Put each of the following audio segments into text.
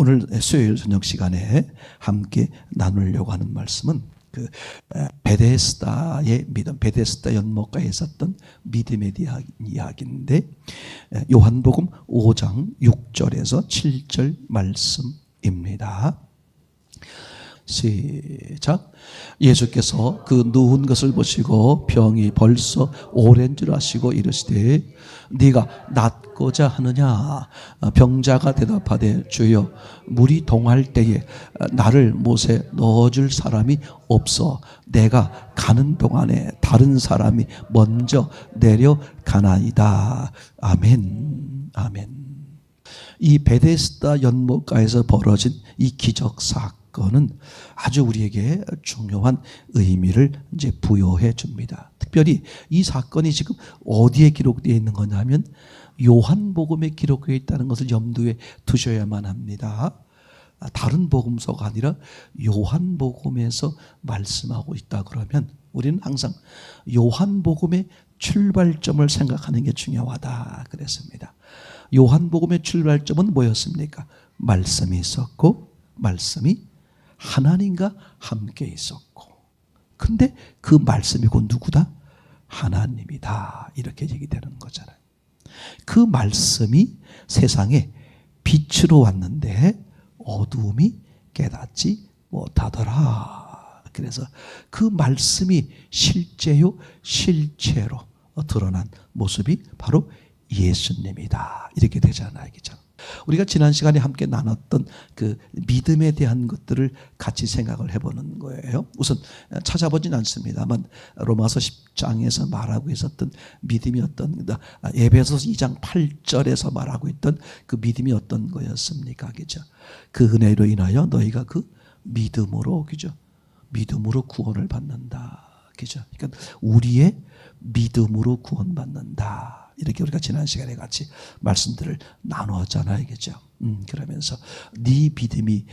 오늘 수요일 저녁 시간에 함께 나누려고 하는 말씀은 베데스다의 믿음, 베데스다 연못가에 있었던 믿음에 대한 이야기인데, 요한복음 5장 6절에서 7절 말씀입니다. 시작. 예수께서 그 누운 것을 보시고 병이 벌써 오랜 줄 아시고 이르시되 네가 낫고자 하느냐? 병자가 대답하되 주여 물이 동할 때에 나를 못에 넣어줄 사람이 없어 내가 가는 동안에 다른 사람이 먼저 내려가나이다. 아멘. 아멘. 이 베데스다 연못가에서 벌어진 이 기적 사건은 아주 우리에게 중요한 의미를 이제 부여해 줍니다. 특별히 이 사건이 지금 어디에 기록되어 있는 거냐면 요한복음에 기록되어 있다는 것을 염두에 두셔야만 합니다. 다른 복음서가 아니라 요한복음에서 말씀하고 있다 그러면 우리는 항상 요한복음의 출발점을 생각하는 게 중요하다 그랬습니다. 요한복음의 출발점은 뭐였습니까? 말씀이 있었고 말씀이 하나님과 함께 있었고, 근데 그 말씀이 곧 누구다? 하나님이다. 이렇게 얘기되는 거잖아요. 그 말씀이 세상에 빛으로 왔는데 어두움이 깨닫지 못하더라. 그래서 그 말씀이 실제요 실체로 드러난 모습이 바로 예수님이다. 이렇게 되잖아요. 그죠? 우리가 지난 시간에 함께 나눴던 그 믿음에 대한 것들을 같이 생각을 해보는 거예요. 우선 찾아보진 않습니다만 로마서 10장에서 말하고 있었던 믿음이 어떤, 에베소서 2장 8절에서 말하고 있던 그 믿음이 어떤 거였습니까? 그죠? 그 은혜로 인하여 너희가 그 믿음으로, 그죠? 믿음으로 구원을 받는다. 그죠? 그러니까 우리의 믿음으로 구원받는다. 이렇게 우리가 지난 시간에 같이 말씀들을 나누었잖아요. 그죠? 그러면서 네 믿음이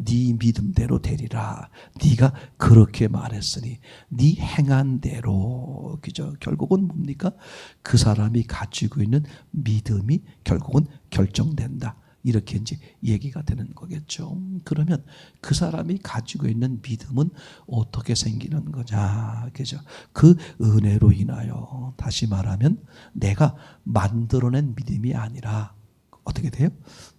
네 믿음대로 되리라. 네가 그렇게 말했으니 네 행한 대로. 그죠? 결국은 뭡니까? 그 사람이 가지고 있는 믿음이 결국은 결정된다. 이렇게 이제 얘기가 되는 거겠죠. 그러면 그 사람이 가지고 있는 믿음은 어떻게 생기는 거냐, 그죠? 그 은혜로 인하여, 다시 말하면 내가 만들어낸 믿음이 아니라 어떻게 돼요?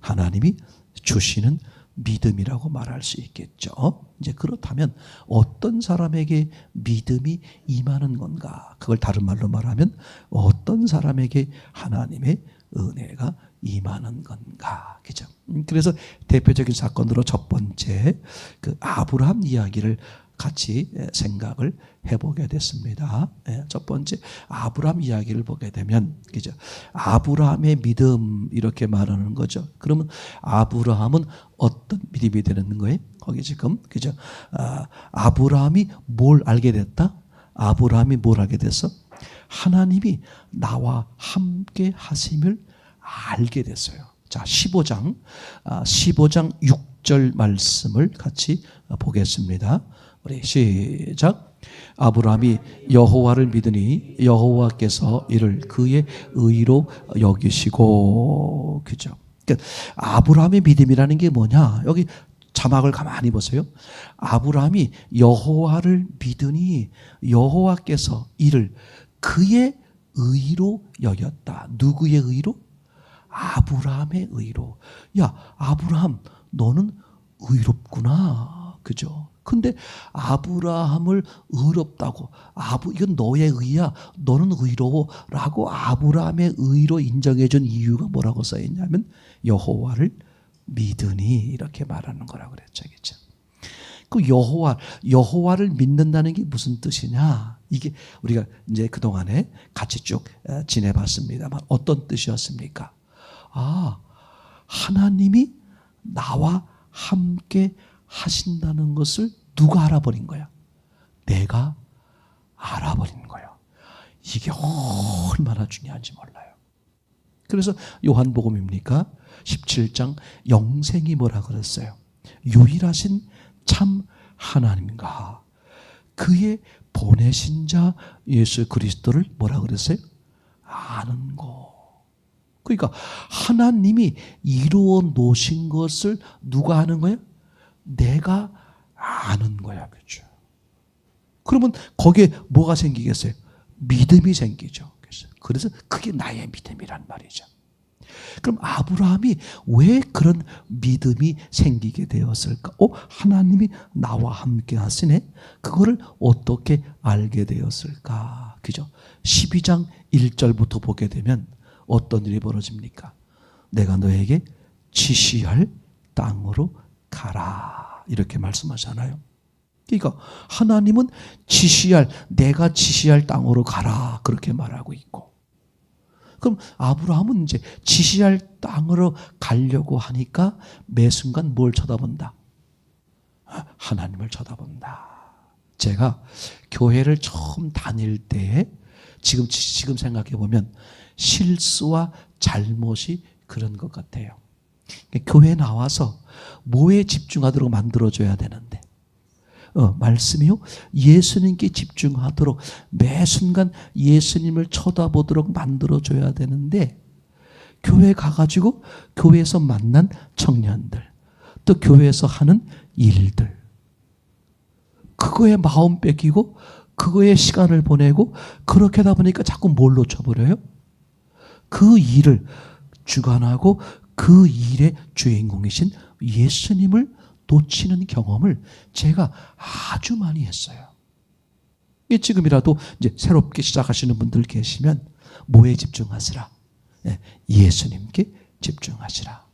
하나님이 주시는 믿음이라고 말할 수 있겠죠. 이제 그렇다면 어떤 사람에게 믿음이 임하는 건가? 그걸 다른 말로 말하면 어떤 사람에게 하나님의 은혜가 임하는 건가, 그죠? 그래서 대표적인 사건으로 첫 번째 그 아브라함 이야기를 같이 생각을 해보게 됐습니다. 첫 번째 아브라함 이야기를 보게 되면, 그죠? 아브라함의 믿음 이렇게 말하는 거죠. 그러면 아브라함은 어떤 믿음이 되는 거예요? 거기 지금, 그죠? 아브라함이 뭘 알게 됐다? 아브라함이 뭘 알게 됐어? 하나님이 나와 함께 하심을 알게 됐어요. 자, 15장 6절 말씀을 같이 보겠습니다. 우리 시작. 아브라함이 여호와를 믿으니 여호와께서 이를 그의 의로 여기시고. 그죠? 그러니까 아브라함의 믿음이라는 게 뭐냐? 여기 자막을 가만히 보세요. 아브라함이 여호와를 믿으니 여호와께서 이를 그의 의로 여겼다. 누구의 의로? 아브라함의 의로. 야, 아브라함 너는 의롭구나. 그죠? 근데 아브라함을 의롭다고, 이건 너의 의야, 너는 의로워 라고 아브라함의 의로 인정해 준 이유가 뭐라고 써있냐면 여호와를 믿으니 이렇게 말하는 거라고 그랬죠. 그죠? 그 여호와를 믿는다는 게 무슨 뜻이냐? 이게 우리가 이제 그동안에 같이 쭉 지내봤습니다만 어떤 뜻이었습니까? 하나님이 나와 함께 하신다는 것을 누가 알아버린 거야? 내가 알아버린 거야. 이게 얼마나 중요한지 몰라요. 그래서 요한복음입니까? 17장 영생이 뭐라 그랬어요? 유일하신 참 하나님과 그의 보내신 자 예수 그리스도를 뭐라 그랬어요? 아는 거. 그러니까 하나님이 이루어 놓으신 것을 누가 아는 거야? 내가 아는 거야. 그렇죠? 그러면 거기에 뭐가 생기겠어요? 믿음이 생기죠. 그래서 그게 나의 믿음이란 말이죠. 그럼 아브라함이 왜 그런 믿음이 생기게 되었을까? 하나님이 나와 함께 하시네? 그거를 어떻게 알게 되었을까? 그죠? 12장 1절부터 보게 되면 어떤 일이 벌어집니까? 내가 너에게 지시할 땅으로 가라. 이렇게 말씀하잖아요. 그러니까 하나님은 내가 지시할 땅으로 가라. 그렇게 말하고 있고. 그럼 아브라함은 이제 지시할 땅으로 가려고 하니까 매 순간 뭘 쳐다본다? 하나님을 쳐다본다. 제가 교회를 처음 다닐 때에 지금 생각해 보면 실수와 잘못이 그런 것 같아요. 교회 나와서 뭐에 집중하도록 만들어줘야 되는데 말씀이요. 예수님께 집중하도록 매 순간 예수님을 쳐다보도록 만들어줘야 되는데 교회 가가지고 교회에서 만난 청년들 또 교회에서 하는 일들 그거에 마음 뺏기고 그거에 시간을 보내고 그렇게 하다 보니까 자꾸 뭘 놓쳐버려요? 그 일을 주관하고 그 일의 주인공이신 예수님을 놓치는 경험을 제가 아주 많이 했어요. 지금이라도 이제 새롭게 시작하시는 분들 계시면 뭐에 집중하시라? 예수님께 집중하시라.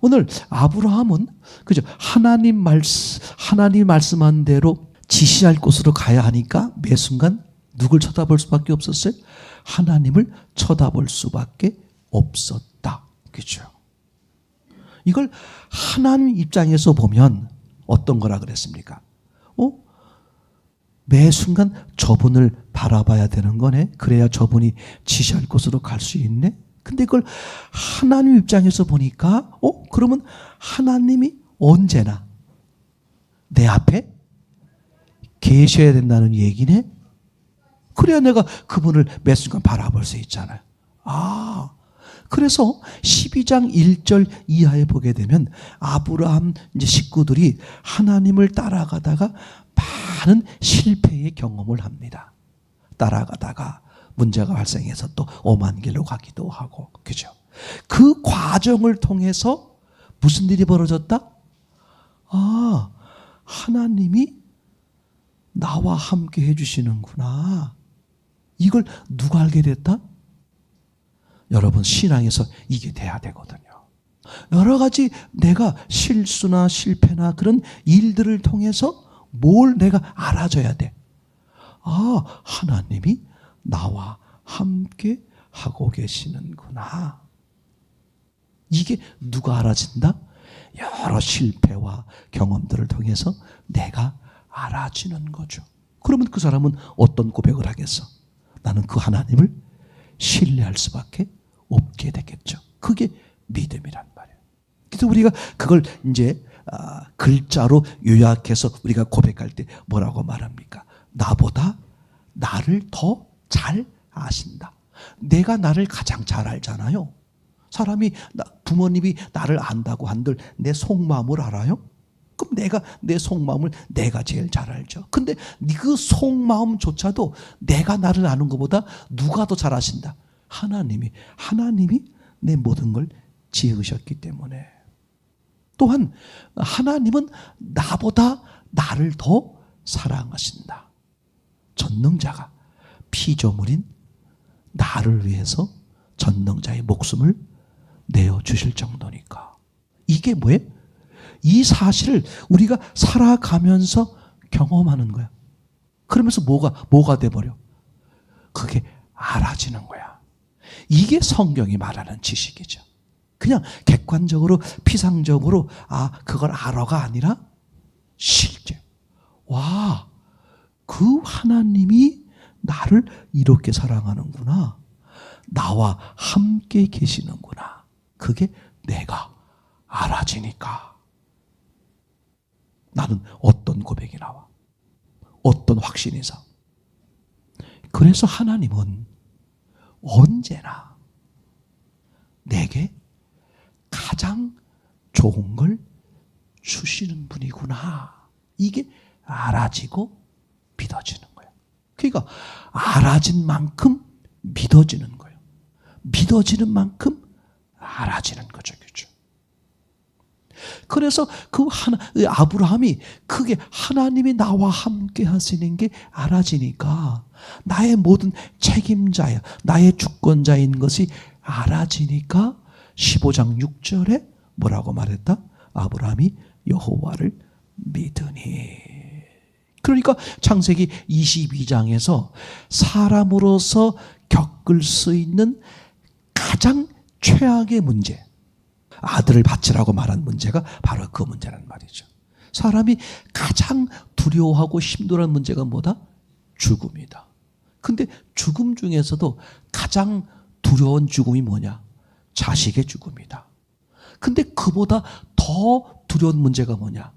오늘 아브라함은 그죠? 하나님 말씀한 대로 지시할 곳으로 가야 하니까 매 순간 누굴 쳐다볼 수밖에 없었어요? 하나님을 쳐다볼 수밖에 없었다. 그죠? 이걸 하나님 입장에서 보면 어떤 거라 그랬습니까? 매 순간 저분을 바라봐야 되는 거네. 그래야 저분이 지시할 곳으로 갈 수 있네. 근데 그걸 하나님 입장에서 보니까 그러면 하나님이 언제나 내 앞에 계셔야 된다는 얘기네. 그래야 내가 그분을 매 순간 바라볼 수 있잖아요. 그래서 12장 1절 이하에 보게 되면 아브라함 이제 식구들이 하나님을 따라가다가 많은 실패의 경험을 합니다. 따라가다가 문제가 발생해서 또 엄한 길로 가기도 하고, 그죠? 그 과정을 통해서 무슨 일이 벌어졌다? 하나님이 나와 함께 해주시는구나. 이걸 누가 알게 됐다? 여러분 신앙에서 이게 돼야 되거든요. 여러 가지 내가 실수나 실패나 그런 일들을 통해서 뭘 내가 알아줘야 돼. 하나님이 나와 함께 하고 계시는구나. 이게 누가 알아진다? 여러 실패와 경험들을 통해서 내가 알아지는 거죠. 그러면 그 사람은 어떤 고백을 하겠어? 나는 그 하나님을 신뢰할 수밖에 없게 되겠죠. 그게 믿음이란 말이에요. 그래서 우리가 그걸 이제 글자로 요약해서 우리가 고백할 때 뭐라고 말합니까? 나보다 나를 더 잘 아신다. 내가 나를 가장 잘 알잖아요. 사람이 부모님이 나를 안다고 한들 내 속마음을 알아요? 그럼 내가 내 속마음을 내가 제일 잘 알죠. 근데 그 속마음조차도 내가 나를 아는 것보다 누가 더 잘 아신다? 하나님이 내 모든 걸 지으셨기 때문에. 또한 하나님은 나보다 나를 더 사랑하신다. 전능자가 피조물인 나를 위해서 전능자의 목숨을 내어주실 정도니까. 이게 뭐예요? 이 사실을 우리가 살아가면서 경험하는 거야. 그러면서 뭐가 돼버려? 그게 알아지는 거야. 이게 성경이 말하는 지식이죠. 그냥 객관적으로 피상적으로 그걸 알아가 아니라 실제. 그 하나님이 나를 이렇게 사랑하는구나. 나와 함께 계시는구나. 그게 내가 알아지니까 나는 어떤 고백이 나와? 어떤 확신이 서? 그래서 하나님은 언제나 내게 가장 좋은 걸 주시는 분이구나. 이게 알아지고 믿어지는 거예요. 그러니까 알아진 만큼 믿어지는 거예요. 믿어지는 만큼 알아지는 거죠. 그렇죠? 그래서 아브라함이 그게 하나님이 나와 함께 하시는 게 알아지니까 나의 모든 책임자야, 나의 주권자인 것이 알아지니까 15장 6절에 뭐라고 말했다? 아브라함이 여호와를 믿으니. 그러니까 창세기 22장에서 사람으로서 겪을 수 있는 가장 최악의 문제, 아들을 바치라고 말한 문제가 바로 그 문제란 말이죠. 사람이 가장 두려워하고 힘들어하는 문제가 뭐다? 죽음이다. 근데 죽음 중에서도 가장 두려운 죽음이 뭐냐? 자식의 죽음이다. 근데 그보다 더 두려운 문제가 뭐냐?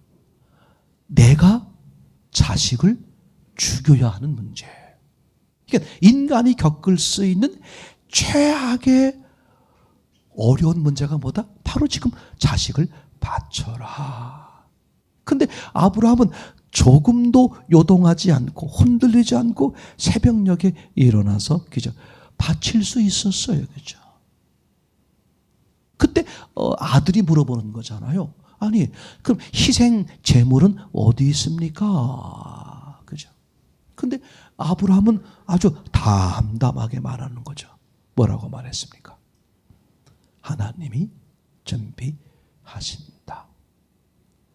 내가 자식을 죽여야 하는 문제. 그러니까 인간이 겪을 수 있는 최악의 어려운 문제가 뭐다? 바로 지금 자식을 바쳐라. 근데 아브라함은 조금도 요동하지 않고 흔들리지 않고 새벽녘에 일어나서 그죠? 바칠 수 있었어요. 그죠? 그때 아들이 물어보는 거잖아요. 아니, 그럼 희생 제물은 어디 있습니까? 그죠? 근데 아브라함은 아주 담담하게 말하는 거죠. 뭐라고 말했습니까? 하나님이 준비하신다.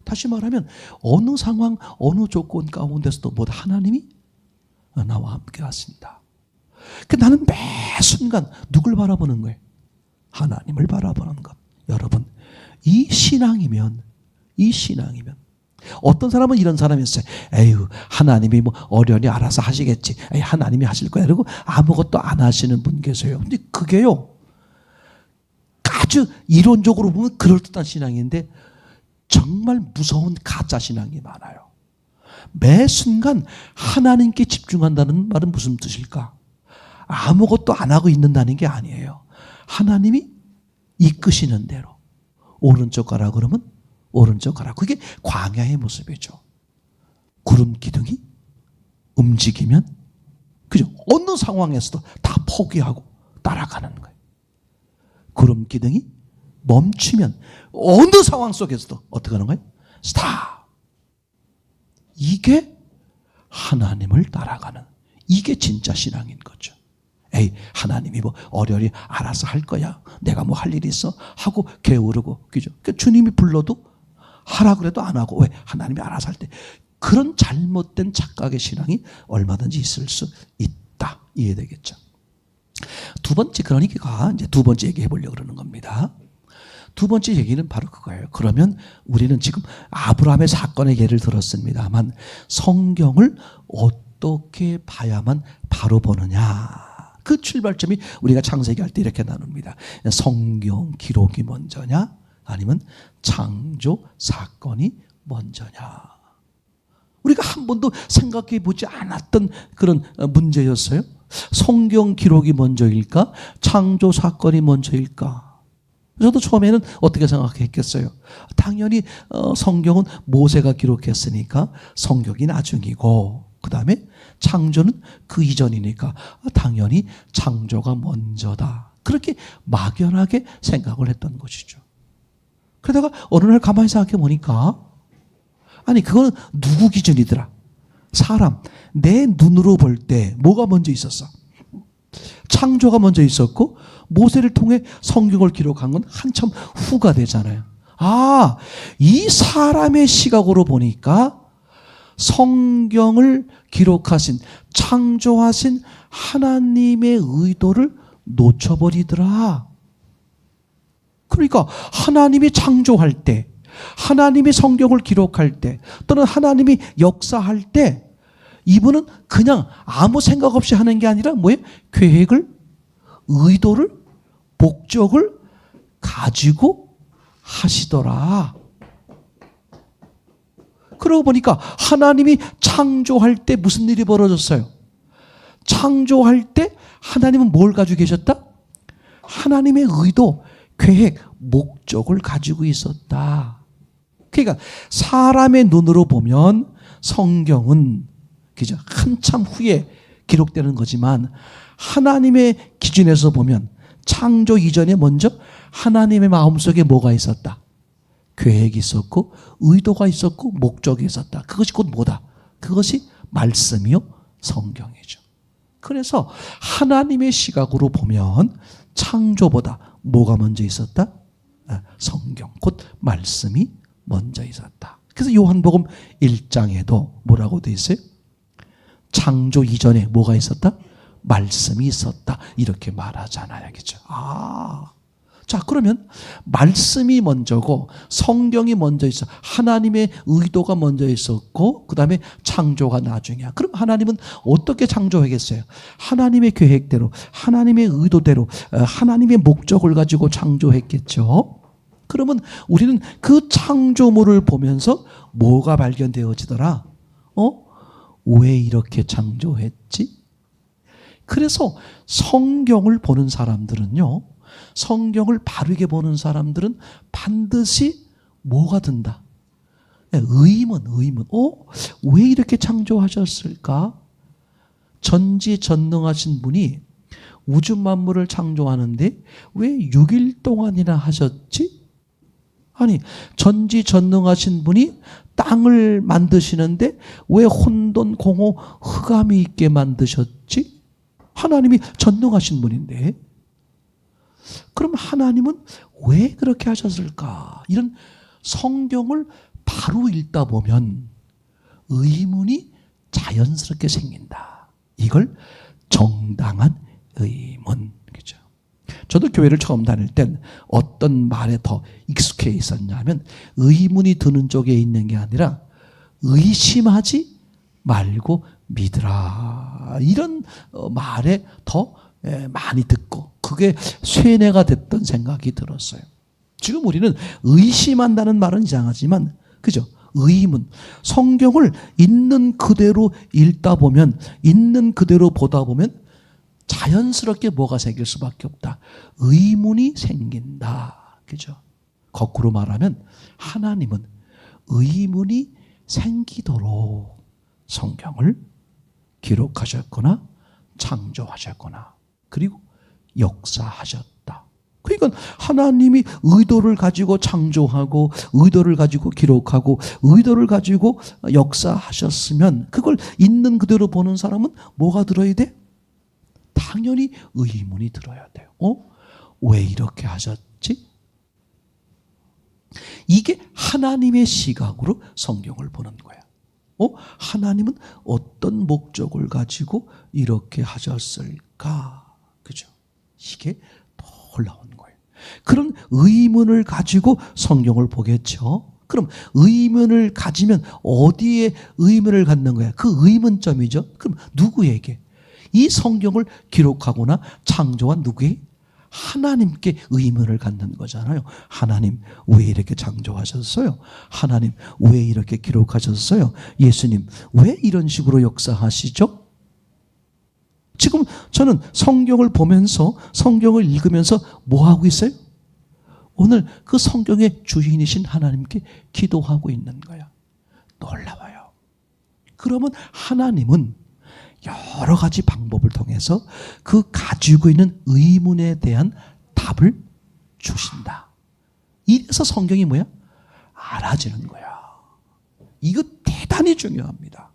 다시 말하면 어느 상황, 어느 조건 가운데서도 모두 하나님이 나와 함께 하신다. 나는 매 순간 누굴 바라보는 거예요? 하나님을 바라보는 것. 여러분, 이 신앙이면 어떤 사람은 이런 사람이 있어요. 에휴, 하나님이 뭐 어련히 알아서 하시겠지. 에이, 하나님이 하실 거야. 그리고 아무것도 안 하시는 분 계세요. 근데 그게요, 아주 이론적으로 보면 그럴듯한 신앙인데 정말 무서운 가짜 신앙이 많아요. 매 순간 하나님께 집중한다는 말은 무슨 뜻일까? 아무것도 안 하고 있는다는 게 아니에요. 하나님이 이끄시는 대로 오른쪽 가라 그러면 오른쪽 가라. 그게 광야의 모습이죠. 구름 기둥이 움직이면 그죠? 어느 상황에서도 다 포기하고 따라가는 거예요. 구름 기둥이 멈추면 어느 상황 속에서도 어떻게 하는 거예요? 스탑. 이게 하나님을 따라가는, 이게 진짜 신앙인 거죠. 에이, 하나님이 뭐 어련히 알아서 할 거야. 내가 뭐 할 일이 있어? 하고 게으르고, 그죠? 주님이 불러도 하라 그래도 안 하고, 왜? 하나님이 알아서 할 때. 그런 잘못된 착각의 신앙이 얼마든지 있을 수 있다. 이해되겠죠? 두 번째, 그러니까 이제 두 번째 얘기해 보려고 그러는 겁니다. 두 번째 얘기는 바로 그거예요. 그러면 우리는 지금 아브라함의 사건의 예를 들었습니다만 성경을 어떻게 봐야만 바로 보느냐. 그 출발점이 우리가 창세기 할 때 이렇게 나눕니다. 성경 기록이 먼저냐 아니면 창조 사건이 먼저냐. 우리가 한 번도 생각해 보지 않았던 그런 문제였어요. 성경 기록이 먼저일까? 창조 사건이 먼저일까? 저도 처음에는 어떻게 생각했겠어요? 당연히 성경은 모세가 기록했으니까 성경이 나중이고, 그 다음에 창조는 그 이전이니까 당연히 창조가 먼저다. 그렇게 막연하게 생각을 했던 것이죠. 그러다가 어느 날 가만히 생각해 보니까, 아니 그거는 누구 기준이더라? 사람, 내 눈으로 볼 때 뭐가 먼저 있었어? 창조가 먼저 있었고 모세를 통해 성경을 기록한 건 한참 후가 되잖아요. 아, 이 사람의 시각으로 보니까 성경을 기록하신, 창조하신 하나님의 의도를 놓쳐버리더라. 그러니까 하나님이 창조할 때, 하나님이 성경을 기록할 때, 또는 하나님이 역사할 때 이분은 그냥 아무 생각 없이 하는 게 아니라 뭐예요? 계획을, 의도를, 목적을 가지고 하시더라. 그러고 보니까 하나님이 창조할 때 무슨 일이 벌어졌어요? 창조할 때 하나님은 뭘 가지고 계셨다? 하나님의 의도, 계획, 목적을 가지고 있었다. 그러니까 사람의 눈으로 보면 성경은 그죠? 한참 후에 기록되는 거지만 하나님의 기준에서 보면 창조 이전에 먼저 하나님의 마음속에 뭐가 있었다? 계획이 있었고 의도가 있었고 목적이 있었다. 그것이 곧 뭐다? 그것이 말씀이요 성경이죠. 그래서 하나님의 시각으로 보면 창조보다 뭐가 먼저 있었다? 성경, 곧 말씀이 먼저 있었다. 그래서 요한복음 1장에도 뭐라고 돼 있어요? 창조 이전에 뭐가 있었다? 말씀이 있었다. 이렇게 말하잖아요. 그죠? 자, 그러면 말씀이 먼저고 성경이 먼저 있어. 하나님의 의도가 먼저 있었고 그 다음에 창조가 나중이야. 그럼 하나님은 어떻게 창조하겠어요? 하나님의 계획대로, 하나님의 의도대로, 하나님의 목적을 가지고 창조했겠죠. 그러면 우리는 그 창조물을 보면서 뭐가 발견되어지더라? 왜 이렇게 창조했지? 그래서 성경을 보는 사람들은요, 성경을 바르게 보는 사람들은 반드시 뭐가 든다? 의문. 왜 이렇게 창조하셨을까? 전지전능하신 분이 우주 만물을 창조하는데 왜 6일 동안이나 하셨지? 아니, 전지전능하신 분이 땅을 만드시는데 왜 혼돈, 공허, 흑암이 있게 만드셨지? 하나님이 전능하신 분인데. 그럼 하나님은 왜 그렇게 하셨을까? 이런 성경을 바로 읽다 보면 의문이 자연스럽게 생긴다. 이걸 정당한 의문. 그죠? 저도 교회를 처음 다닐 땐 어떤 말에 더 익숙해 있었냐면 의문이 드는 쪽에 있는 게 아니라 의심하지 말고 믿으라. 이런 말에 더 많이 듣고 그게 쇠뇌가 됐던 생각이 들었어요. 지금 우리는 의심한다는 말은 이상하지만 그죠? 의문. 성경을 있는 그대로 읽다 보면 있는 그대로 보다 보면 자연스럽게 뭐가 생길 수밖에 없다. 의문이 생긴다. 그죠? 거꾸로 말하면 하나님은 의문이 생기도록 성경을 기록하셨거나 창조하셨거나 그리고 역사하셨다. 그러니까 하나님이 의도를 가지고 창조하고 의도를 가지고 기록하고 의도를 가지고 역사하셨으면 그걸 있는 그대로 보는 사람은 뭐가 들어야 돼? 당연히 의문이 들어야 돼요. 왜 이렇게 하셨지? 이게 하나님의 시각으로 성경을 보는 거야. 하나님은 어떤 목적을 가지고 이렇게 하셨을까? 그죠? 이게 놀라운 거예요. 그런 의문을 가지고 성경을 보겠죠. 그럼 의문을 가지면 어디에 의문을 갖는 거야? 그 의문점이죠. 그럼 누구에게? 이 성경을 기록하거나 창조한 누구의? 하나님께 의문을 갖는 거잖아요. 하나님 왜 이렇게 창조하셨어요? 하나님 왜 이렇게 기록하셨어요? 예수님 왜 이런 식으로 역사하시죠? 지금 저는 성경을 보면서 성경을 읽으면서 뭐 하고 있어요? 오늘 그 성경의 주인이신 하나님께 기도하고 있는 거야. 놀라워요. 그러면 하나님은 여러 가지 방법을 통해서 그 가지고 있는 의문에 대한 답을 주신다. 이래서 성경이 뭐야? 알아지는 거야. 이거 대단히 중요합니다.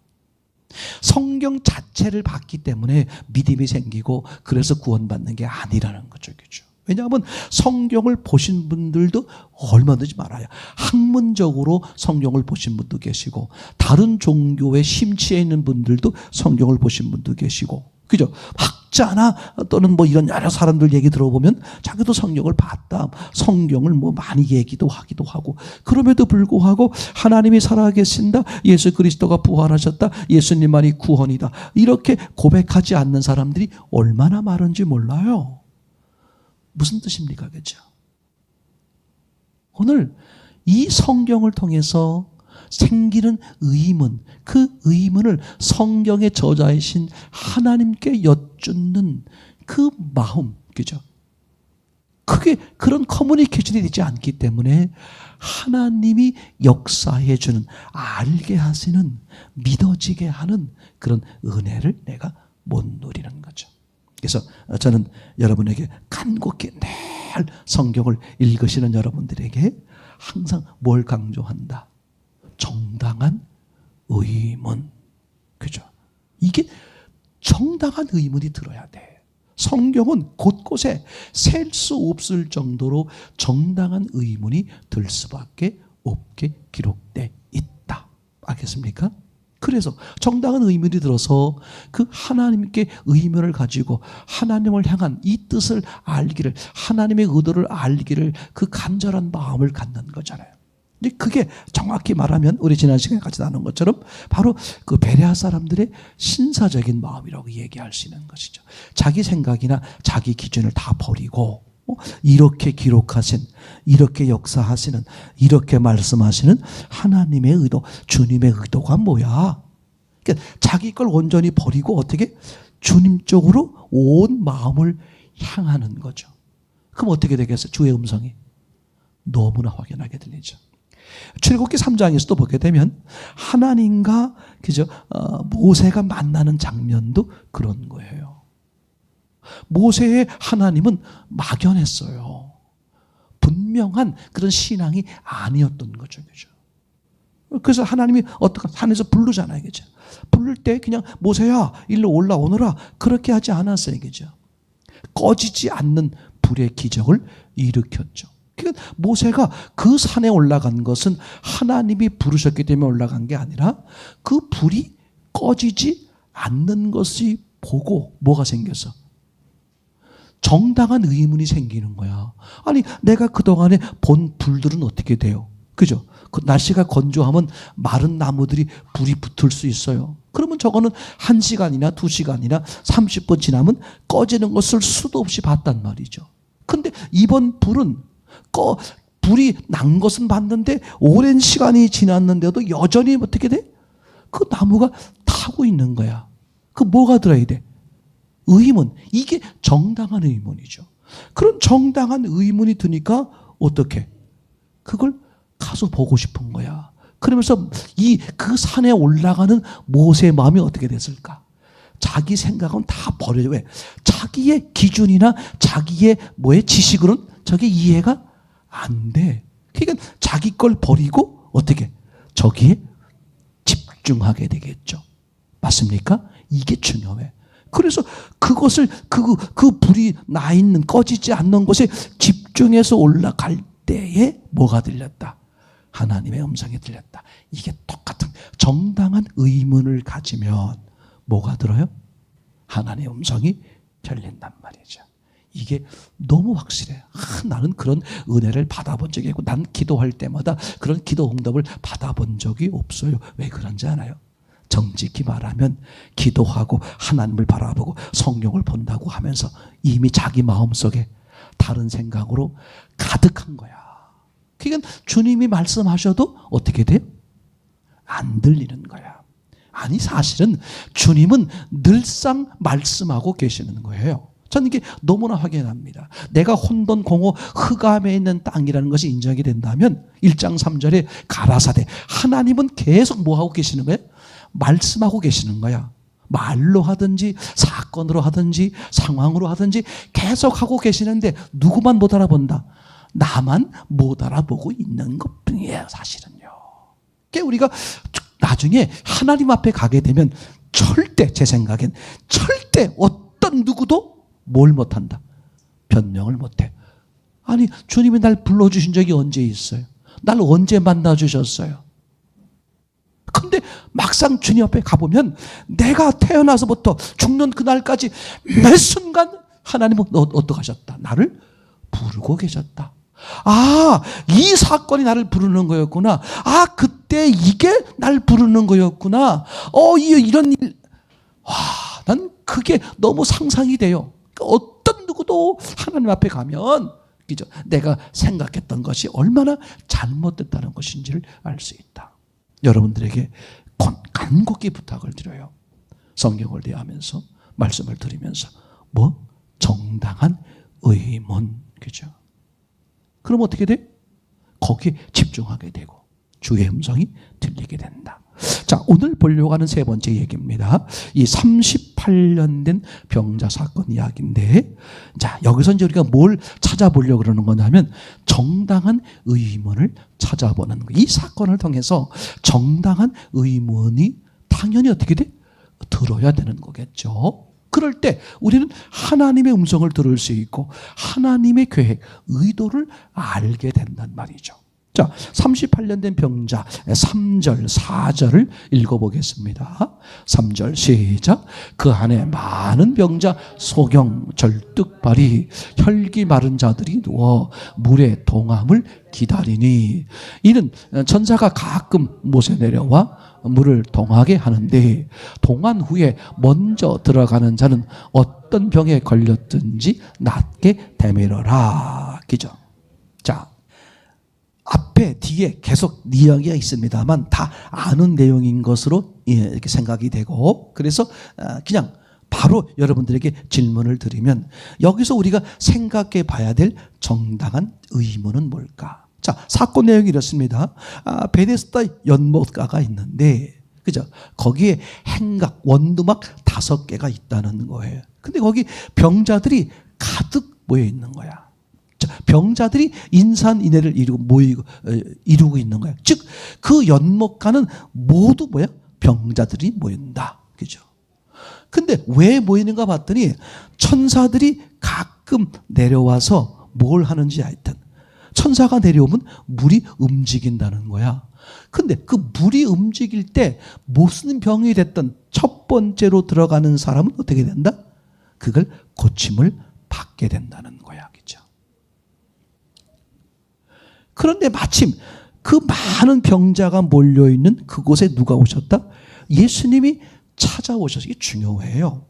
성경 자체를 봤기 때문에 믿음이 생기고 그래서 구원받는 게 아니라는 거죠. 그죠? 왜냐하면 성경을 보신 분들도 얼마든지 많아요. 학문적으로 성경을 보신 분도 계시고 다른 종교에 심취해 있는 분들도 성경을 보신 분도 계시고 그죠? 학자나 또는 뭐 이런 여러 사람들 얘기 들어보면 자기도 성경을 봤다. 성경을 뭐 많이 얘기도 하기도 하고 그럼에도 불구하고 하나님이 살아계신다. 예수 그리스도가 부활하셨다. 예수님만이 구원이다. 이렇게 고백하지 않는 사람들이 얼마나 많은지 몰라요. 무슨 뜻입니까? 그죠? 오늘 이 성경을 통해서 생기는 의문, 그 의문을 성경의 저자이신 하나님께 여쭙는 그 마음, 그죠? 그게 그런 커뮤니케이션이 되지 않기 때문에 하나님이 역사해 주는, 알게 하시는, 믿어지게 하는 그런 은혜를 내가 못 누리는 거죠. 그래서 저는 여러분에게 간곡히 늘 성경을 읽으시는 여러분들에게 항상 뭘 강조한다? 정당한 의문. 그죠? 이게 정당한 의문이 들어야 돼. 성경은 곳곳에 셀 수 없을 정도로 정당한 의문이 들 수밖에 없게 기록돼 있다. 알겠습니까? 그래서 정당한 의문이 들어서 그 하나님께 의문을 가지고 하나님을 향한 이 뜻을 알기를, 하나님의 의도를 알기를 그 간절한 마음을 갖는 거잖아요. 근데 그게 정확히 말하면 우리 지난 시간에 같이 나눈 것처럼 바로 그 베레아 사람들의 신사적인 마음이라고 얘기할 수 있는 것이죠. 자기 생각이나 자기 기준을 다 버리고 이렇게 기록하신, 이렇게 역사하시는, 이렇게 말씀하시는 하나님의 의도, 주님의 의도가 뭐야? 그러니까 자기 걸 온전히 버리고 어떻게 주님 쪽으로 온 마음을 향하는 거죠. 그럼 어떻게 되겠어요? 주의 음성이 너무나 확연하게 들리죠. 출애굽기 3장에서도 보게 되면 하나님과 그죠 모세가 만나는 장면도 그런 거예요. 모세의 하나님은 막연했어요. 분명한 그런 신앙이 아니었던 거죠. 그죠? 그래서 하나님이 어떻게 산에서 부르잖아요. 그죠? 부를 때 그냥 모세야 일로 올라오너라 그렇게 하지 않았어요. 그죠? 꺼지지 않는 불의 기적을 일으켰죠. 그러니까 모세가 그 산에 올라간 것은 하나님이 부르셨기 때문에 올라간 게 아니라 그 불이 꺼지지 않는 것이 보고 뭐가 생겼어? 정당한 의문이 생기는 거야. 아니 내가 그동안에 본 불들은 어떻게 돼요? 그죠? 그 날씨가 건조하면 마른 나무들이 불이 붙을 수 있어요. 그러면 저거는 1시간이나 2시간이나 30분 지나면 꺼지는 것을 수도 없이 봤단 말이죠. 근데 이번 불은 불이 난 것은 봤는데 오랜 시간이 지났는데도 여전히 어떻게 돼? 그 나무가 타고 있는 거야. 그 뭐가 들어야 돼? 의문. 이게 정당한 의문이죠. 그런 정당한 의문이 드니까 어떻게? 그걸 가서 보고 싶은 거야. 그러면서 그 산에 올라가는 모세의 마음이 어떻게 됐을까? 자기 생각은 다 버려요. 왜? 자기의 기준이나 자기의 지식으로는 저게 이해가 안 돼. 그러니까 자기 걸 버리고 어떻게? 저기에 집중하게 되겠죠. 맞습니까? 이게 중요해. 그래서 그것을 그 불이 나 있는 꺼지지 않는 곳에 집중해서 올라갈 때에 뭐가 들렸다? 하나님의 음성이 들렸다. 이게 똑같은 정당한 의문을 가지면 뭐가 들어요? 하나님의 음성이 들린단 말이죠. 이게 너무 확실해. 나는 그런 은혜를 받아본 적이 있고 난 기도할 때마다 그런 기도 응답을 받아본 적이 없어요. 왜 그런지 아나요? 정직히 말하면 기도하고 하나님을 바라보고 성경을 본다고 하면서 이미 자기 마음속에 다른 생각으로 가득한 거야. 그러니까 주님이 말씀하셔도 어떻게 돼요? 안 들리는 거야. 아니 사실은 주님은 늘상 말씀하고 계시는 거예요. 저는 이게 너무나 확연합니다. 내가 혼돈, 공허, 흑암에 있는 땅이라는 것이 인정이 된다면 1장 3절에 가라사대 하나님은 계속 뭐하고 계시는 거예요? 말씀하고 계시는 거야. 말로 하든지 사건으로 하든지 상황으로 하든지 계속 하고 계시는데 누구만 못 알아본다? 나만 못 알아보고 있는 것뿐이에요. 사실은요. 그러니까 우리가 나중에 하나님 앞에 가게 되면 절대 제 생각엔 절대 어떤 누구도 뭘 못한다? 변명을 못해. 아니 주님이 날 불러주신 적이 언제 있어요? 날 언제 만나주셨어요? 근데 막상 주님 앞에 가보면 내가 태어나서부터 죽는 그날까지 매 순간 하나님은 어떡하셨다? 나를 부르고 계셨다. 아, 이 사건이 나를 부르는 거였구나. 아, 그때 이게 날 부르는 거였구나. 이런 일. 와, 난 그게 너무 상상이 돼요. 어떤 누구도 하나님 앞에 가면 그죠? 내가 생각했던 것이 얼마나 잘못됐다는 것인지를 알 수 있다. 여러분들에게 간곡히 부탁을 드려요. 성경을 대하면서 말씀을 드리면서 정당한 의문, 그죠? 그럼 어떻게 돼? 거기에 집중하게 되고 주의 음성이 들리게 된다. 자, 오늘 보려고 하는 세 번째 얘기입니다. 이 38년 된 병자 사건 이야기인데, 자, 여기서 이제 우리가 뭘 찾아보려고 그러는 거냐면 정당한 의문을 찾아보는 거예요. 이 사건을 통해서 정당한 의문이 당연히 어떻게 돼? 들어야 되는 거겠죠. 그럴 때 우리는 하나님의 음성을 들을 수 있고 하나님의 계획, 의도를 알게 된단 말이죠. 자, 38년 된 병자 3절, 4절을 읽어보겠습니다. 3절 시작. 그 안에 많은 병자, 소경, 절뚝발이, 혈기 마른 자들이 누워 물의 동함을 기다리니, 이는 천사가 가끔 못에 내려와 물을 동하게 하는데 동한 후에 먼저 들어가는 자는 어떤 병에 걸렸든지 낫게 되밀어라. 그죠? 자, 앞에 뒤에 계속 이야기가 있습니다만 다 아는 내용인 것으로 이렇게 생각이 되고, 그래서 그냥 바로 여러분들에게 질문을 드리면 여기서 우리가 생각해 봐야 될 정당한 의문은 뭘까? 자, 사건 내용이 이렇습니다. 베데스다 연못가가 있는데, 그죠? 거기에 행각, 원두막 5개가 있다는 거예요. 근데 거기 병자들이 가득 모여 있는 거야. 병자들이 인산인해를 이루고 있는 거야. 즉, 그 연못가는 모두 뭐야? 병자들이 모인다. 그죠? 근데 왜 모이는가 봤더니 천사들이 가끔 내려와서 뭘 하는지 하여튼 천사가 내려오면 물이 움직인다는 거야. 근데 그 물이 움직일 때 무슨 병이 됐든 첫 번째로 들어가는 사람은 어떻게 된다? 그걸 고침을 받게 된다는 거야. 그죠? 그런데 마침 그 많은 병자가 몰려있는 그곳에 누가 오셨다? 예수님이 찾아오셔서, 이게 중요해요.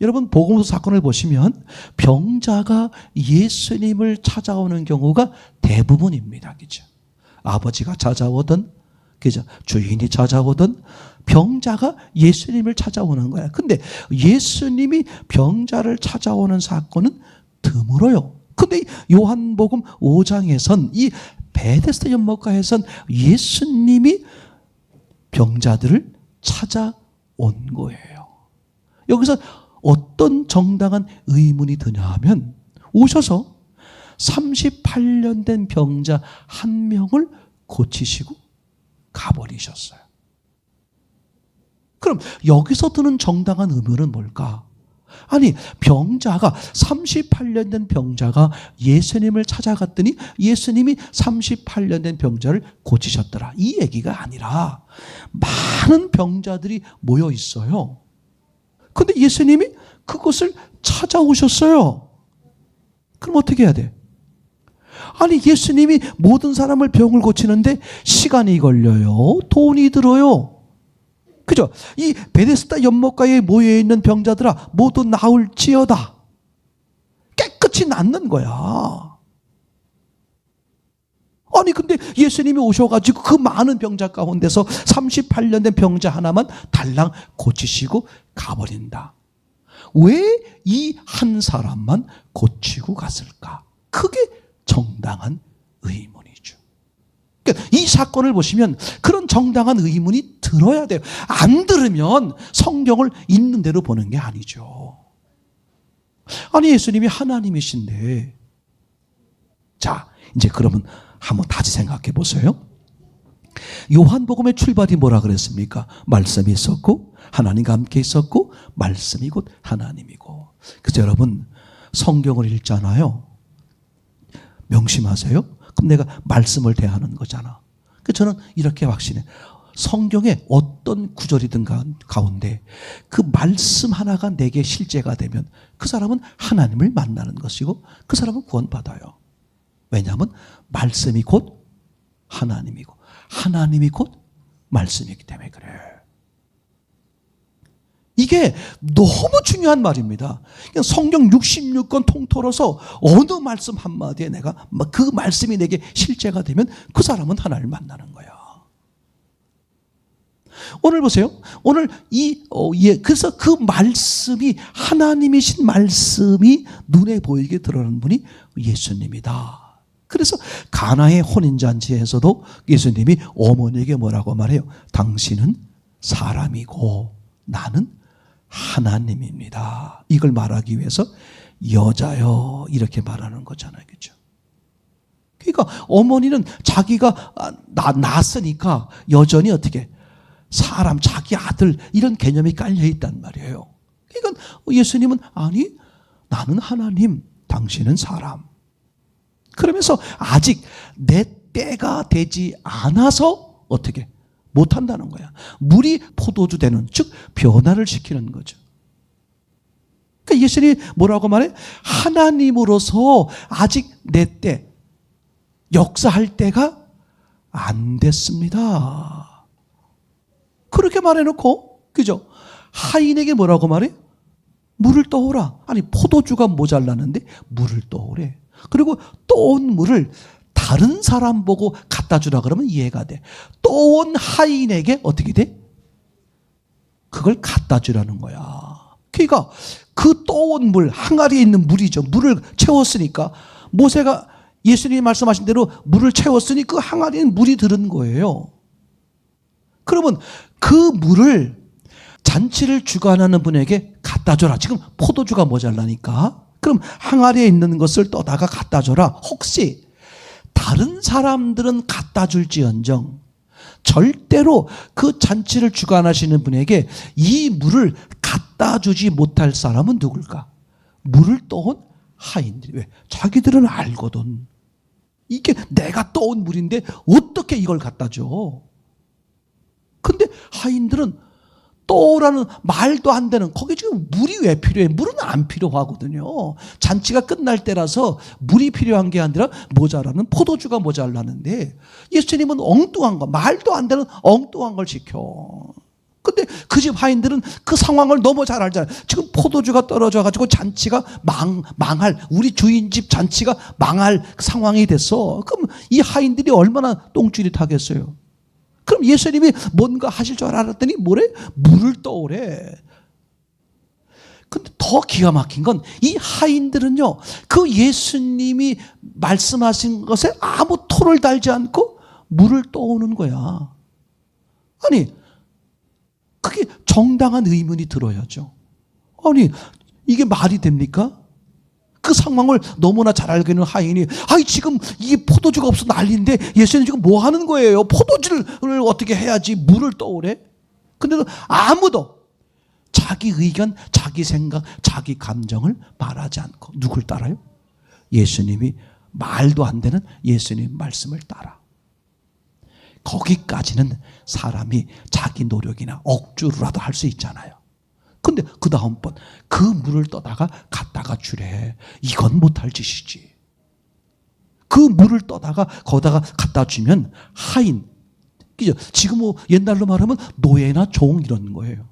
여러분, 복음서 사건을 보시면 병자가 예수님을 찾아오는 경우가 대부분입니다. 그죠? 아버지가 찾아오든, 그죠? 주인이 찾아오든 병자가 예수님을 찾아오는 거야. 근데 예수님이 병자를 찾아오는 사건은 드물어요. 근데 요한복음 5장에선 이 베데스다 연못가에선 예수님이 병자들을 찾아온 거예요. 여기서 어떤 정당한 의문이 드냐 하면 오셔서 38년 된 병자 한 명을 고치시고 가버리셨어요. 그럼 여기서 드는 정당한 의문은 뭘까? 아니, 병자가 38년 된 병자가 예수님을 찾아갔더니 예수님이 38년 된 병자를 고치셨더라, 이 얘기가 아니라 많은 병자들이 모여 있어요. 근데 예수님이 그것을 찾아오셨어요. 그럼 어떻게 해야 돼? 아니, 예수님이 모든 사람을 병을 고치는데 시간이 걸려요? 돈이 들어요? 그죠? 이 베데스다 연못가에 모여있는 병자들아 모두 나을지어다. 깨끗이 낫는 거야. 아니, 근데 예수님이 오셔가지고 그 많은 병자 가운데서 38년 된 병자 하나만 달랑 고치시고 가버린다. 왜 이 한 사람만 고치고 갔을까? 그게 정당한 의문이죠. 그러니까 이 사건을 보시면 그런 정당한 의문이 들어야 돼요. 안 들으면 성경을 있는 대로 보는 게 아니죠. 아니, 예수님이 하나님이신데, 자, 이제 그러면 한번 다시 생각해 보세요. 요한복음의 출발이 뭐라 그랬습니까? 말씀이 있었고 하나님과 함께 있었고 말씀이 곧 하나님이고. 그래서 여러분, 성경을 읽잖아요. 명심하세요. 그럼 내가 말씀을 대하는 거잖아. 그래서 저는 이렇게 확신해. 성경의 어떤 구절이든 가운데 그 말씀 하나가 내게 실제가 되면 그 사람은 하나님을 만나는 것이고 그 사람은 구원받아요. 왜냐하면 말씀이 곧 하나님이고 하나님이 곧 말씀이기 때문에 그래. 이게 너무 중요한 말입니다. 성경 66권 통틀어서 어느 말씀 한마디에 내가 그 말씀이 내게 실제가 되면 그 사람은 하나님을 만나는 거야. 오늘 보세요. 오늘 그래서 그 말씀이 하나님이신 말씀이 눈에 보이게 드러나는 분이 예수님이다. 그래서 가나의 혼인잔치에서도 예수님이 어머니에게 뭐라고 말해요? 당신은 사람이고 나는 하나님입니다. 이걸 말하기 위해서 여자여 이렇게 말하는 거잖아요. 그렇죠? 그러니까 어머니는 자기가 낳았으니까 여전히 어떻게 사람, 자기 아들 이런 개념이 깔려있단 말이에요. 그러니까 예수님은 아니 나는 하나님, 당신은 사람. 그러면서 아직 내 때가 되지 않아서 어떻게 못한다는 거야. 물이 포도주 되는, 즉 변화를 시키는 거죠. 그러니까 예수님이 뭐라고 말해? 하나님으로서 아직 내 때, 역사할 때가 안 됐습니다. 그렇게 말해놓고, 그죠? 하인에게 뭐라고 말해? 물을 떠오라. 아니 포도주가 모자라는데 물을 떠오래. 그리고 떠온 물을 다른 사람 보고 갖다 주라 그러면 이해가 돼. 떠온 하인에게 어떻게 돼? 그걸 갖다 주라는 거야. 그러니까 그 떠온 물, 항아리에 있는 물이죠. 물을 채웠으니까 모세가 예수님이 말씀하신 대로 물을 채웠으니 그 항아리에는 물이 들은 거예요. 그러면 그 물을 잔치를 주관하는 분에게 갖다 줘라. 지금 포도주가 모자라니까. 그럼 항아리에 있는 것을 떠다가 갖다 줘라. 혹시 다른 사람들은 갖다 줄지언정 절대로 그 잔치를 주관하시는 분에게 이 물을 갖다 주지 못할 사람은 누굴까? 물을 떠온 하인들이. 왜? 자기들은 알거든. 이게 내가 떠온 물인데 어떻게 이걸 갖다 줘? 근데 하인들은 떠오라는 말도 안 되는, 거기 지금 물이 왜 필요해? 물은 안 필요하거든요. 잔치가 끝날 때라서 물이 필요한 게 아니라 모자라는 포도주가 모자라는데 예수님은 엉뚱한 거, 말도 안 되는 엉뚱한 걸 시켜. 근데 그 집 하인들은 그 상황을 너무 잘 알잖아요. 지금 포도주가 떨어져가지고 잔치가 망할, 우리 주인 집 잔치가 망할 상황이 됐어. 그럼 이 하인들이 얼마나 똥줄이 타겠어요? 그럼 예수님이 뭔가 하실 줄 알았더니 뭐래? 물을 떠오래. 근데 더 기가 막힌 건 이 하인들은요, 그 예수님이 말씀하신 것에 아무 토를 달지 않고 물을 떠오는 거야. 아니, 그게 정당한 의문이 들어야죠. 아니, 이게 말이 됩니까? 그 상황을 너무나 잘 알고 있는 하인이, 아이 지금 이게 포도주가 없어 난리인데 예수님 지금 뭐 하는 거예요? 포도주를 어떻게 해야지 물을 떠오래? 근데도 아무도 자기 의견, 자기 생각, 자기 감정을 말하지 않고 누굴 따라요? 예수님이 말도 안 되는 예수님 말씀을 따라. 거기까지는 사람이 자기 노력이나 억지로라도 할 수 있잖아요. 근데 그 다음번 그 물을 떠다가 갖다가 주래. 이건 못할 짓이지. 그 물을 떠다가 거다가 갖다 주면 하인, 그죠? 지금 뭐 옛날로 말하면 노예나 종 이런 거예요.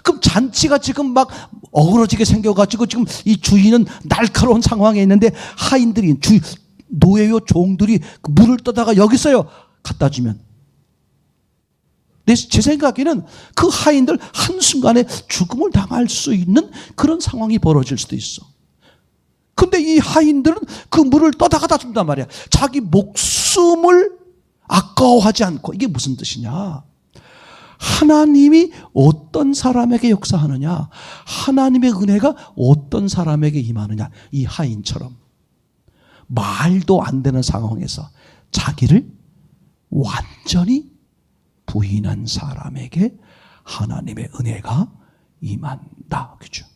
그럼 잔치가 지금 막 어그러지게 생겨가지고 지금 이 주인은 날카로운 상황에 있는데 하인들이 노예요 종들이 그 물을 떠다가 여기 있어요. 갖다 주면 제 생각에는 그 하인들 한순간에 죽음을 당할 수 있는 그런 상황이 벌어질 수도 있어. 근데 이 하인들은 그 물을 떠다가 준단 말이야. 자기 목숨을 아까워하지 않고. 이게 무슨 뜻이냐? 하나님이 어떤 사람에게 역사하느냐, 하나님의 은혜가 어떤 사람에게 임하느냐. 이 하인처럼 말도 안 되는 상황에서 자기를 완전히 부인한 사람에게 하나님의 은혜가 임한다. 그죠?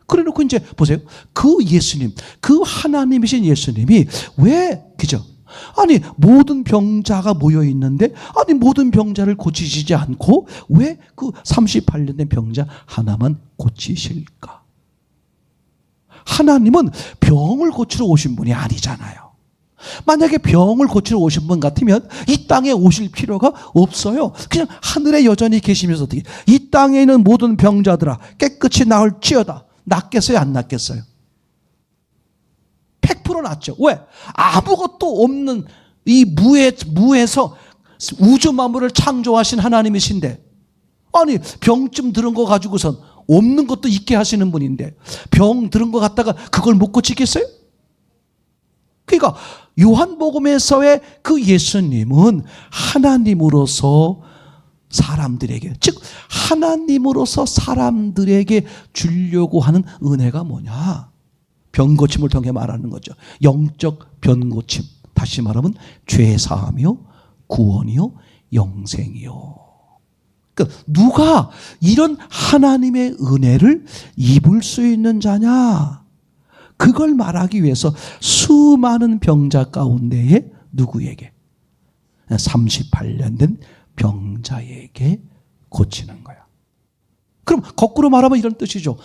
그래 놓고 이제 보세요. 그 예수님, 그 하나님이신 예수님이 왜, 그죠? 아니, 모든 병자가 모여 있는데, 아니, 모든 병자를 고치시지 않고, 왜 그 38년 된 병자 하나만 고치실까? 하나님은 병을 고치러 오신 분이 아니잖아요. 만약에 병을 고치러 오신 분 같으면 이 땅에 오실 필요가 없어요. 그냥 하늘에 여전히 계시면서 어떻게, 이 땅에 있는 모든 병자들아 깨끗이 나을지어다. 낫겠어요, 안 낫겠어요? 100% 낫죠. 왜? 아무것도 없는 이 무에서 우주 만물을 창조하신 하나님이신데, 아니 병쯤 들은 거 가지고선 없는 것도 있게 하시는 분인데 병 들은 거 갖다가 그걸 못 고치겠어요? 그러니까 요한복음에서의 그 예수님은 하나님으로서 사람들에게, 즉 하나님으로서 사람들에게 주려고 하는 은혜가 뭐냐? 병고침을 통해 말하는 거죠. 영적 병고침. 다시 말하면 죄사함이요, 구원이요, 영생이요. 그러니까 누가 이런 하나님의 은혜를 입을 수 있는 자냐? 그걸 말하기 위해서 수많은 병자 가운데에 누구에게? 38년 된 병자에게 고치는 거야. 그럼 거꾸로 말하면 이런 뜻이죠.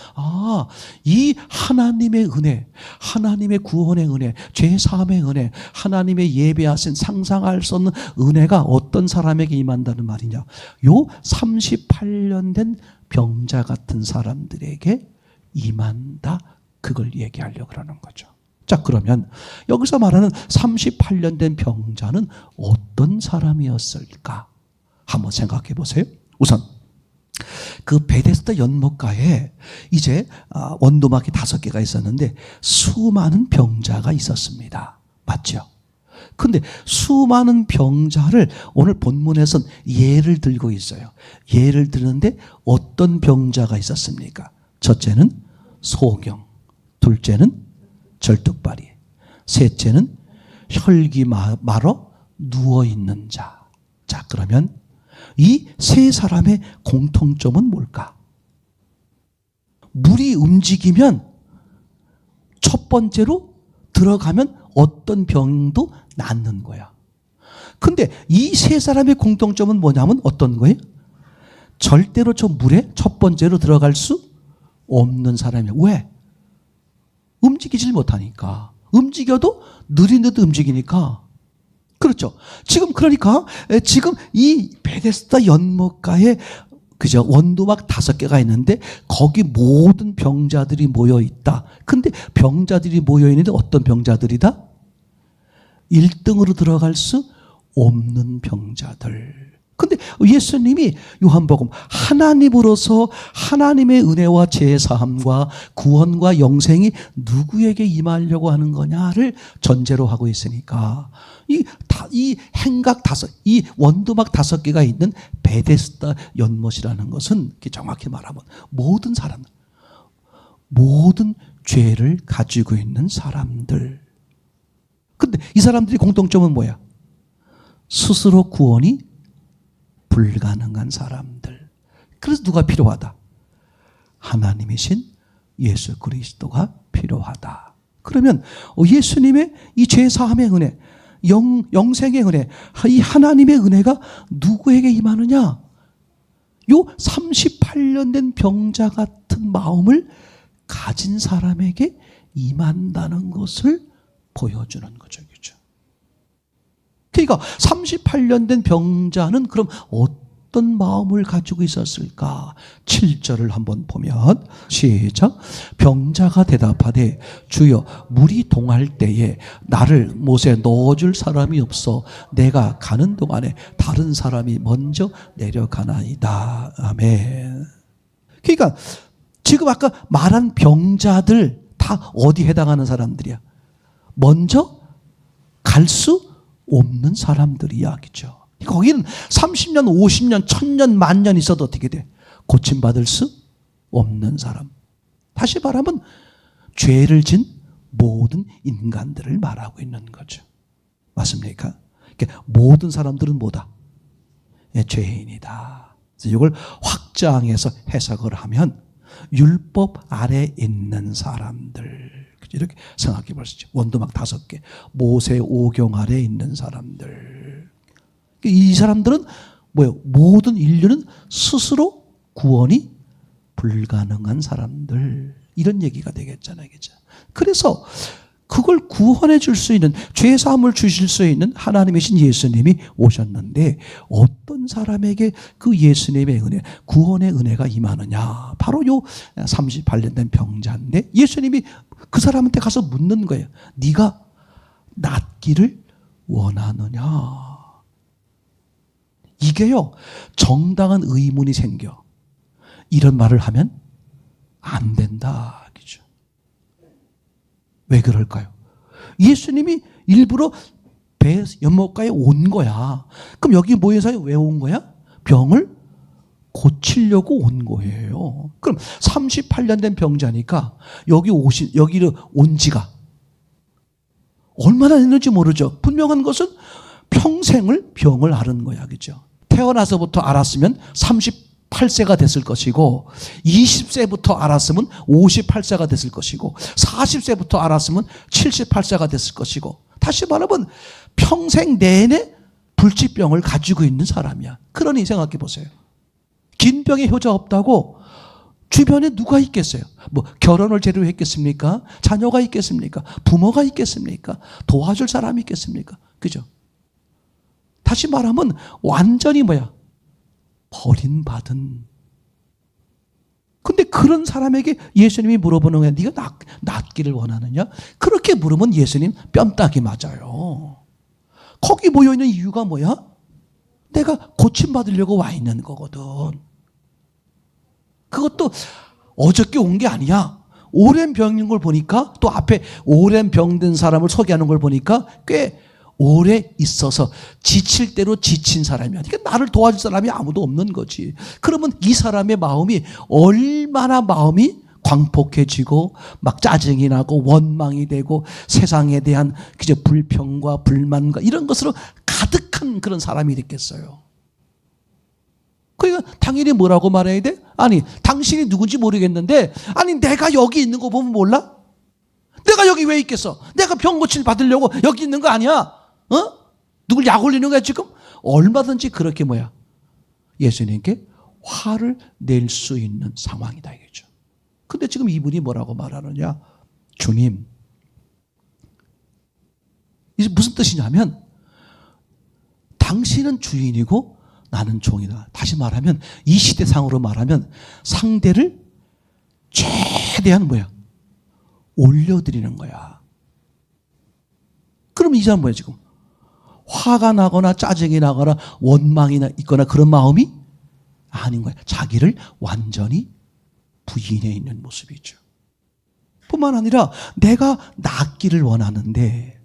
이 하나님의 은혜, 하나님의 구원의 은혜, 죄사함의 은혜, 하나님의 예배하신 상상할 수 없는 은혜가 어떤 사람에게 임한다는 말이냐? 요 38년 된 병자 같은 사람들에게 임한다. 그걸 얘기하려고 그러는 거죠. 자, 그러면 여기서 말하는 38년 된 병자는 어떤 사람이었을까? 한번 생각해 보세요. 우선 그 베데스다 연못가에 이제 원도막이 5개가 있었는데 수많은 병자가 있었습니다. 맞죠? 근데 수많은 병자를 오늘 본문에선 예를 들고 있어요. 예를 드는데 어떤 병자가 있었습니까? 첫째는 소경, 둘째는 절뚝발이, 셋째는 혈기 마러 누워있는 자. 자, 그러면 이 세 사람의 공통점은 뭘까? 물이 움직이면 첫 번째로 들어가면 어떤 병도 낫는 거야. 근데 이 세 사람의 공통점은 뭐냐면 어떤 거예요? 절대로 저 물에 첫 번째로 들어갈 수 없는 사람이에요. 왜? 움직이질 못하니까. 움직여도 느릿느릿 움직이니까. 그렇죠. 그러니까 지금 이 베데스다 연못가에 그죠? 원도막 5개가 있는데 거기 모든 병자들이 모여 있다. 근데 병자들이 모여 있는데 어떤 병자들이다? 1등으로 들어갈 수 없는 병자들. 근데 예수님이 요한복음 하나님으로서 하나님의 은혜와 제사함과 구원과 영생이 누구에게 임하려고 하는 거냐를 전제로 하고 있으니까 이 행각 5, 이 원도막 5개가 있는 베데스다 연못이라는 것은 정확히 말하면 모든 사람, 모든 죄를 가지고 있는 사람들. 근데 이 사람들이 공통점은 뭐야? 스스로 구원이 불가능한 사람들. 그래서 누가 필요하다? 하나님이신 예수 그리스도가 필요하다. 그러면 예수님의 이 죄사함의 은혜, 영생의 은혜, 이 하나님의 은혜가 누구에게 임하느냐? 요 38년 된 병자 같은 마음을 가진 사람에게 임한다는 것을 보여주는 거죠. 그렇죠? 그러니까 38년 된 병자는 그럼 어떤 마음을 가지고 있었을까? 7절을 한번 보면 시작. 병자가 대답하되 주여 물이 동할 때에 나를 못에 넣어줄 사람이 없어 내가 가는 동안에 다른 사람이 먼저 내려가나이다. 아멘. 그러니까 지금 아까 말한 병자들 다 어디 해당하는 사람들이야? 먼저 갈 수 없는 사람들 이야기죠. 거기는 30년, 50년, 1000년, 만년 있어도 어떻게 돼? 고침받을 수 없는 사람. 다시 말하면 죄를 진 모든 인간들을 말하고 있는 거죠. 맞습니까? 그러니까 모든 사람들은 뭐다? 죄인이다. 그래서 이걸 확장해서 해석을 하면 율법 아래 있는 사람들. 이렇게 생각해 볼 수 있죠. 원도막 5개. 모세 오경 아래 있는 사람들. 이 사람들은 뭐예요? 모든 인류는 스스로 구원이 불가능한 사람들. 이런 얘기가 되겠잖아요. 그죠? 그래서 그걸 구원해 줄 수 있는, 죄사함을 주실 수 있는 하나님이신 예수님이 오셨는데 어떤 사람에게 그 예수님의 은혜, 구원의 은혜가 임하느냐? 바로 요 38년 된 병자인데 예수님이 그 사람한테 가서 묻는 거예요. 네가 낫기를 원하느냐? 이게요, 정당한 의문이 생겨. 이런 말을 하면 안 된다. 왜 그럴까요? 예수님이 일부러 배 연못가에 온 거야. 그럼 여기 모여서 왜 온 거야? 병을 고치려고 온 거예요. 그럼 38년 된 병자니까 여기를 온 지가 얼마나 됐는지 모르죠. 분명한 것은 평생을 병을 앓은 거야. 그죠? 태어나서부터 알았으면 38세가 됐을 것이고, 20세부터 알았으면 58세가 됐을 것이고, 40세부터 알았으면 78세가 됐을 것이고, 다시 말하면 평생 내내 불치병을 가지고 있는 사람이야. 그러니 생각해 보세요. 긴 병에 효자 없다고 주변에 누가 있겠어요? 뭐 결혼을 제대로 했겠습니까? 자녀가 있겠습니까? 부모가 있겠습니까? 도와줄 사람이 있겠습니까? 그죠? 다시 말하면 완전히 버림받은. 근데 그런 사람에게 예수님이 물어보는 거야. 네가 낫기를 원하느냐? 그렇게 물으면 예수님 뺨따기 맞아요. 거기 모여있는 이유가 뭐야? 내가 고침받으려고 와 있는 거거든. 그것도 어저께 온 게 아니야. 오랜 병인 걸 보니까, 또 앞에 오랜 병든 사람을 소개하는 걸 보니까 꽤 오래 있어서 지칠 대로 지친 사람이야. 그러니까 나를 도와줄 사람이 아무도 없는 거지. 그러면 이 사람의 마음이 얼마나 마음이 광폭해지고 막 짜증이 나고 원망이 되고 세상에 대한 그저 불평과 불만과 이런 것으로 가득한 그런 사람이 됐겠어요. 그러니까 당연히 뭐라고 말해야 돼? 아니, 당신이 누군지 모르겠는데, 아니 내가 여기 있는 거 보면 몰라? 내가 여기 왜 있겠어? 내가 병 고칠 받으려고 여기 있는 거 아니야? 누굴 약 올리는 거야 지금? 얼마든지 그렇게 예수님께 화를 낼 수 있는 상황이다 이거죠. 근데 지금 이분이 뭐라고 말하느냐? 주님, 이게 무슨 뜻이냐면, 당신은 주인이고 나는 종이다. 다시 말하면, 이 시대상으로 말하면 상대를 최대한 올려드리는 거야. 그럼 이 사람 뭐야 지금? 화가 나거나 짜증이 나거나 원망이 있거나 그런 마음이 아닌 거야. 자기를 완전히 부인해 있는 모습이죠. 뿐만 아니라 내가 낫기를 원하는데,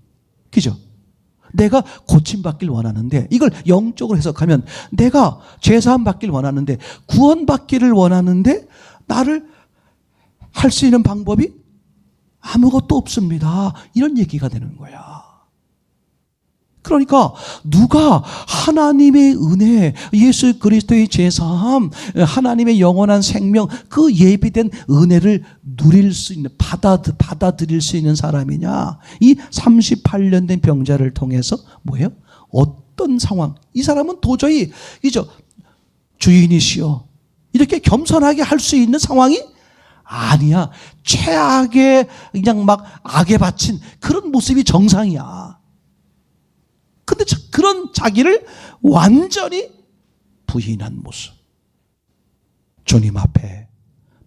그죠? 내가 고침받길 원하는데, 이걸 영적으로 해석하면 내가 죄사함 받길 원하는데, 구원받기를 원하는데 나를 할 수 있는 방법이 아무것도 없습니다. 이런 얘기가 되는 거야. 그러니까 누가 하나님의 은혜, 예수 그리스도의 죄사함, 하나님의 영원한 생명, 그 예비된 은혜를 누릴 수 있는, 받아들일 수 있는 사람이냐? 이 38년 된 병자를 통해서 어떤 상황? 이 사람은 도저히 주인이시여 이렇게 겸손하게 할 수 있는 상황이 아니야. 최악의 그냥 막 악에 바친 그런 모습이 정상이야. 근데 그런 자기를 완전히 부인한 모습. 주님 앞에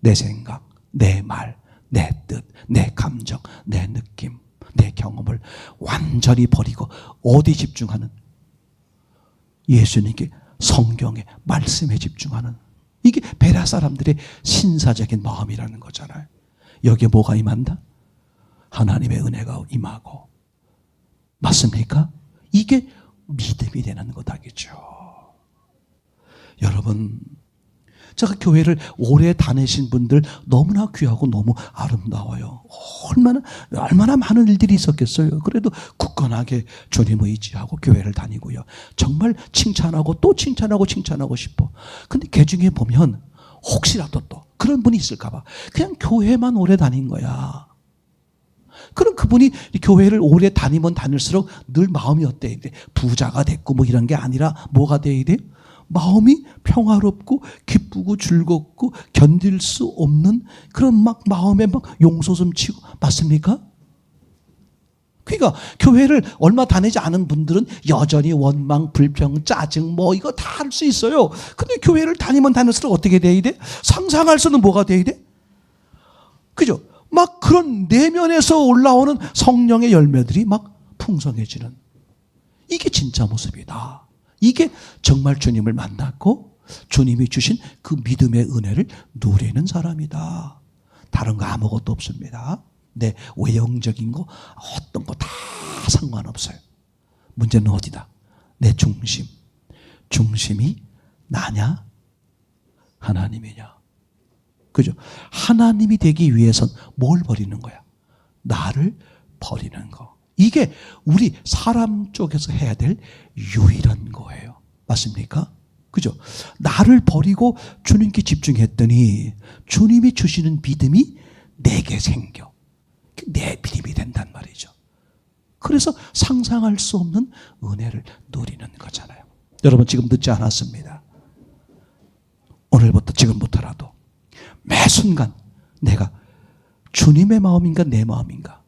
내 생각, 내 말, 내 뜻, 내 감정, 내 느낌, 내 경험을 완전히 버리고 어디 집중하는? 예수님께, 성경에, 말씀에 집중하는. 이게 베레아 사람들의 신사적인 마음이라는 거잖아요. 여기에 뭐가 임한다? 하나님의 은혜가 임하고. 맞습니까? 이게 믿음이 되는 거다겠죠. 여러분, 제가 교회를 오래 다니신 분들 너무나 귀하고 너무 아름다워요. 얼마나 많은 일들이 있었겠어요. 그래도 굳건하게 주님 의지하고 교회를 다니고요. 정말 칭찬하고 또 칭찬하고 싶어. 근데 그 중에 보면 혹시라도 또 그런 분이 있을까봐 그냥 교회만 오래 다닌 거야. 그럼 그분이 교회를 오래 다니면 다닐수록 늘 마음이 어때야 돼? 부자가 됐고 이런 게 아니라 뭐가 돼야 돼? 마음이 평화롭고 기쁘고 즐겁고 견딜 수 없는 그런 마음에 용솟음 치고. 맞습니까? 그러니까 교회를 얼마 다니지 않은 분들은 여전히 원망, 불평, 짜증 이거 다 할 수 있어요. 근데 교회를 다니면 다닐수록 어떻게 돼야 돼? 상상할 수는 뭐가 돼야 돼? 그죠? 그런 내면에서 올라오는 성령의 열매들이 풍성해지는. 이게 진짜 모습이다. 이게 정말 주님을 만났고 주님이 주신 그 믿음의 은혜를 누리는 사람이다. 다른 거 아무것도 없습니다. 내 외형적인 거 어떤 거 다 상관없어요. 문제는 어디다? 내 중심. 중심이 나냐? 하나님이냐? 그죠? 하나님이 되기 위해선 뭘 버리는 거야? 나를 버리는 거. 이게 우리 사람 쪽에서 해야 될 유일한 거예요. 맞습니까? 그죠? 나를 버리고 주님께 집중했더니 주님이 주시는 믿음이 내게 생겨. 내 믿음이 된단 말이죠. 그래서 상상할 수 없는 은혜를 누리는 거잖아요. 여러분 지금 늦지 않았습니다. 오늘부터 지금부터라도 매 순간 내가 주님의 마음인가 내 마음인가,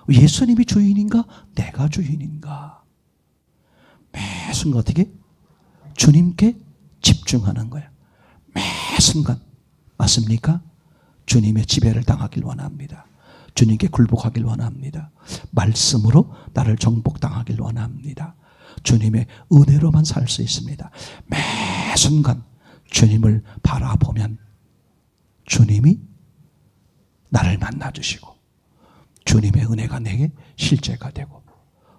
예수님이 주인인가 내가 주인인가, 매 순간 어떻게 주님께 집중하는 거야. 매 순간. 맞습니까? 주님의 지배를 당하길 원합니다. 주님께 굴복하길 원합니다. 말씀으로 나를 정복당하길 원합니다. 주님의 은혜로만 살 수 있습니다. 매 순간 주님을 바라보면 주님이 나를 만나주시고 주님의 은혜가 내게 실제가 되고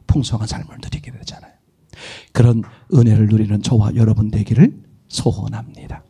풍성한 삶을 누리게 되잖아요. 그런 은혜를 누리는 저와 여러분 되기를 소원합니다.